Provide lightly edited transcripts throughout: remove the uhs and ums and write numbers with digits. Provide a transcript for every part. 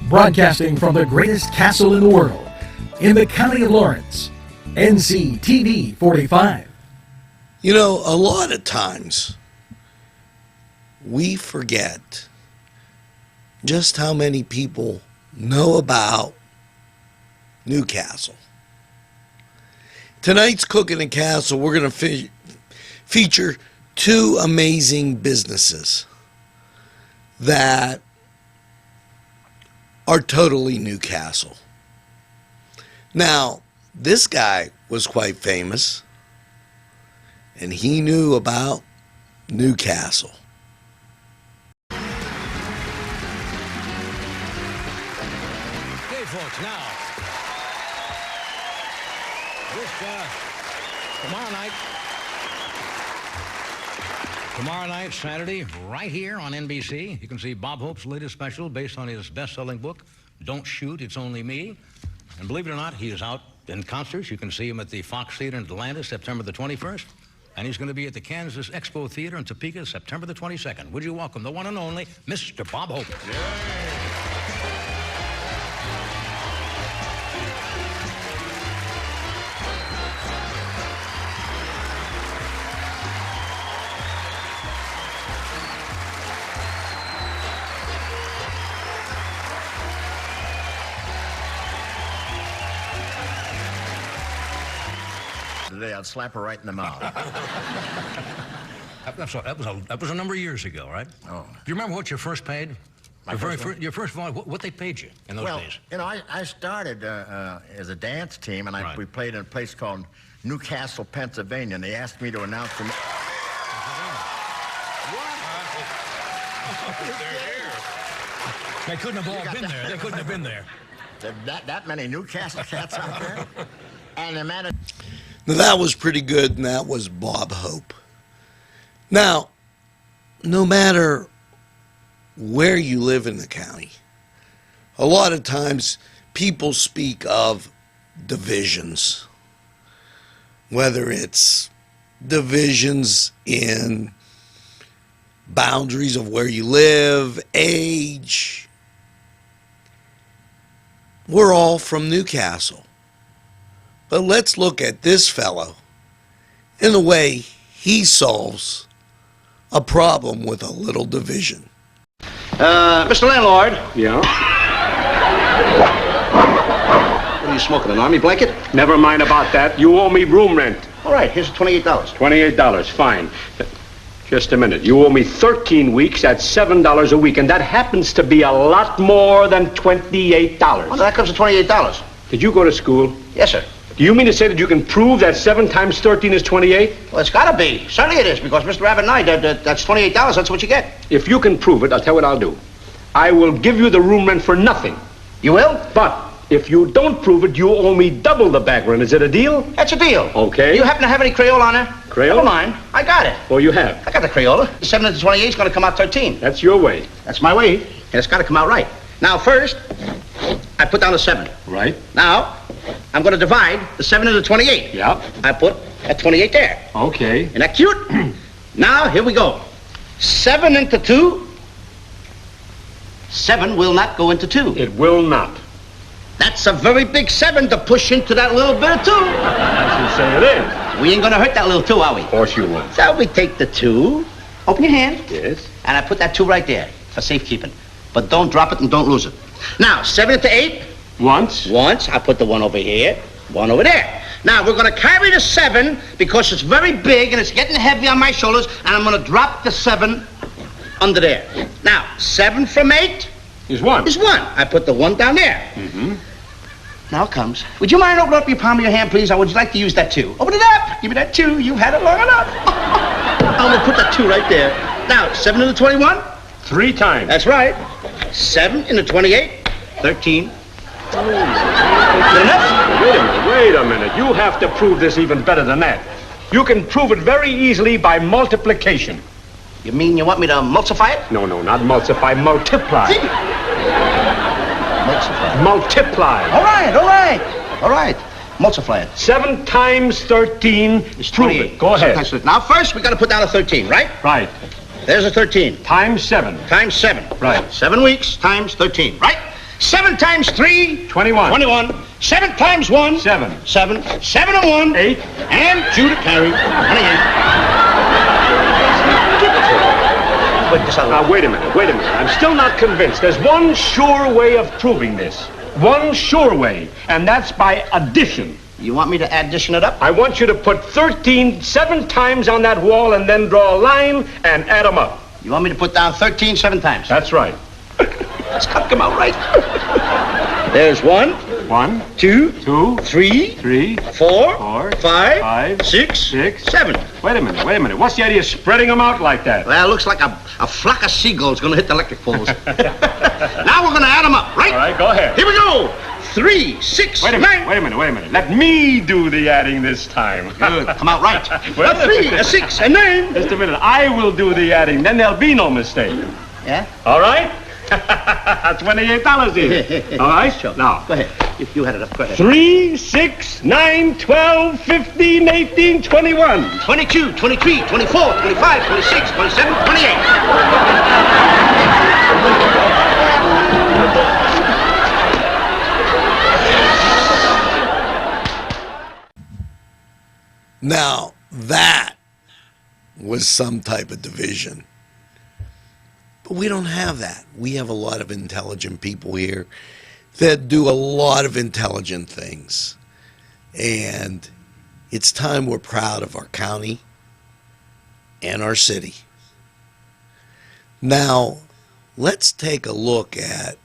Broadcasting from the greatest castle in the world, in the county of Lawrence, NCTV45. You know, a lot of times we forget just how many people know about Newcastle. Tonight's Cooking and Castle, we're going to feature two amazing businesses that are totally Newcastle. Now, this guy was quite famous, and he knew about Newcastle. Okay, folks, now, tomorrow night, Saturday, right here on NBC, you can see Bob Hope's latest special based on his best-selling book, Don't Shoot, It's Only Me. And believe it or not, he is out in concerts. You can see him at the Fox Theater in Atlanta, September the 21st. And he's going to be at the Kansas Expo Theater in Topeka, September the 22nd. Would you welcome the one and only Mr. Bob Hope? Today, I'd slap her right in the mouth. That was a number of years ago, right? Oh. Do you remember what you first paid? Your first one, what they paid you in those days? You know, I started as a dance team, and we played in a place called Newcastle, Pennsylvania, and they asked me to announce the... They couldn't have all been there. They couldn't have been there. That many Newcastle cats out there? And the man... Now, that was pretty good, and that was Bob Hope. Now, no matter where you live in the county, a lot of times people speak of divisions, whether it's divisions in boundaries of where you live, age. We're all from Newcastle. But let's look at this fellow in the way he solves a problem with a little division. Mr. Landlord. Yeah? What are you smoking, an army blanket? Never mind about that. You owe me room rent. All right, here's $28. $28, fine. Just a minute. You owe me 13 weeks at $7 a week, and that happens to be a lot more than $28. Well, that comes to $28. Did you go to school? Yes, sir. Do you mean to say that you can prove that 7 times 13 is 28? Well, it's got to be. Certainly it is, because Mr. Rabbit and I, that's $28. That's what you get. If you can prove it, I'll tell you what I'll do. I will give you the room rent for nothing. You will? But if you don't prove it, you owe me double the back rent. Is it a deal? That's a deal. Okay. You happen to have any Crayola on there? Crayola? Never mind. I got it. Oh, you have? I got the Crayola. 7 into 28 is going to come out 13. That's your way. That's my way, and it's got to come out right. Now, first, I put down a 7. Right. Now, I'm going to divide the 7 into 28. Yeah. I put a 28 there. Okay. Isn't that cute? Now, here we go. 7 into 2. 7 will not go into 2. It will not. That's a very big 7 to push into that little bit of 2. As you say it is. We ain't going to hurt that little 2, are we? Of course you won't. So we take the 2. Open your hand. Yes. And I put that 2 right there for safekeeping. But don't drop it and don't lose it. Now, 7 into 8. Once. I put the 1 over here, 1 over there. Now, we're going to carry the 7 because it's very big and it's getting heavy on my shoulders, and I'm going to drop the 7 under there. Now, 7 from 8 is 1. Is 1. I put the 1 down there. Mm-hmm. Now it comes. Would you mind opening up your palm of your hand, please? I would like to use that 2. Open it up. Give me that 2. You've had it long enough. I'm going to put that 2 right there. Now, 7 into 21? 3 times. That's right. 7 into 28, 13. Good enough? Wait a minute. You have to prove this even better than that. You can prove it very easily by multiplication. You mean you want me to multiply it? No, not multiply. Multiply. Multiply. Multiply. All right. Multiply it. 7 times 13 is 28. Go ahead. Now, first, we got to put down a 13, right? Right. There's a 13. Times 7. Times 7. Right. 7 weeks times 13, right? 7 times 3? 21. 21. 7 times 1? 7. 7. 7 and 1? 8. And 2 to carry. 28. Wait, this other Now, wait a minute. I'm still not convinced. There's one sure way of proving this. One sure way, and that's by addition. You want me to addition it up? I want you to put 13 7 times on that wall and then draw a line and add them up. You want me to put down 13 7 times? That's right. That's got to come out right. There's 1, 1, 2, 2, 3, 3, 4, 4, 5, 6, 6, 7. Wait a minute. What's the idea of spreading them out like that? Well, it looks like a flock of seagulls going to hit the electric poles. Now we're going to add them up, right? All right, go ahead. Here we go. 3, 6, Wait a 9. minute. Let me do the adding this time. Good. Come out right. Well, A 3, a 6, a 9. Just a minute. I will do the adding. Then there'll be no mistake. Yeah? All right? $28 each. All right? Sure. Now. Go ahead. You had it up. Go ahead. 3, 6, 9, 12, 15, 18, 21. 22, 23, 24, 25, 26, 27, 28. Now, that was some type of division. But we don't have that. We have a lot of intelligent people here that do a lot of intelligent things. And it's time we're proud of our county and our city. Now, let's take a look at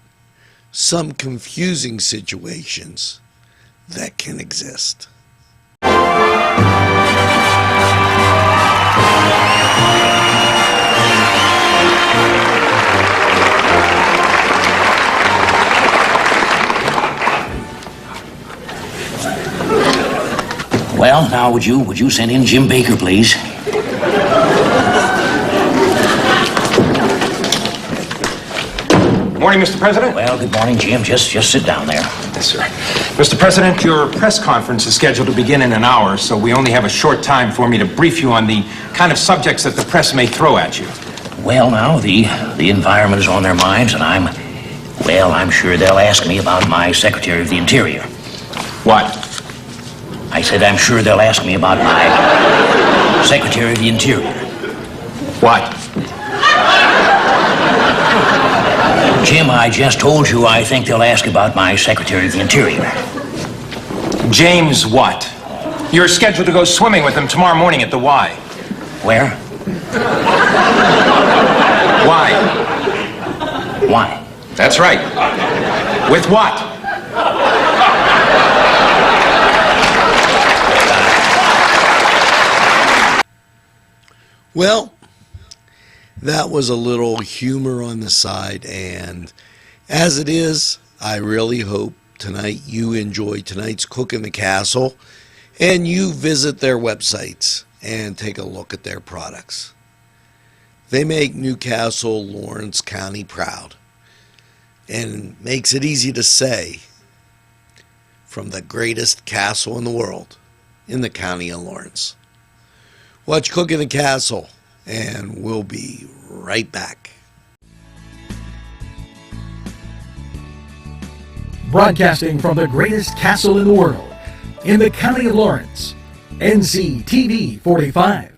some confusing situations that can exist. Well, now, would you send in Jim Baker, please? Morning, Mr. President. Well, good morning, Jim. Just sit down there. Yes, sir. Mr. President, your press conference is scheduled to begin in an hour, so we only have a short time for me to brief you on the kind of subjects that the press may throw at you. Well, now, the environment is on their minds, and I'm sure they'll ask me about my Secretary of the Interior. What? I said I'm sure they'll ask me about my Secretary of the Interior. What? Jim, I just told you I think they'll ask about my Secretary of the Interior. James what? You're scheduled to go swimming with him tomorrow morning at the Y. Where? Why? Why? That's right. With what? Well, that was a little humor on the side, and as it is, I really hope tonight you enjoy tonight's Cook in the Castle and you visit their websites and take a look at their products. They make Newcastle, Lawrence County proud, and makes it easy to say, from the greatest castle in the world, in the county of Lawrence. Watch Cook in the Castle, and we'll be right back. Broadcasting from the greatest castle in the world, in the county of Lawrence, NCTV45.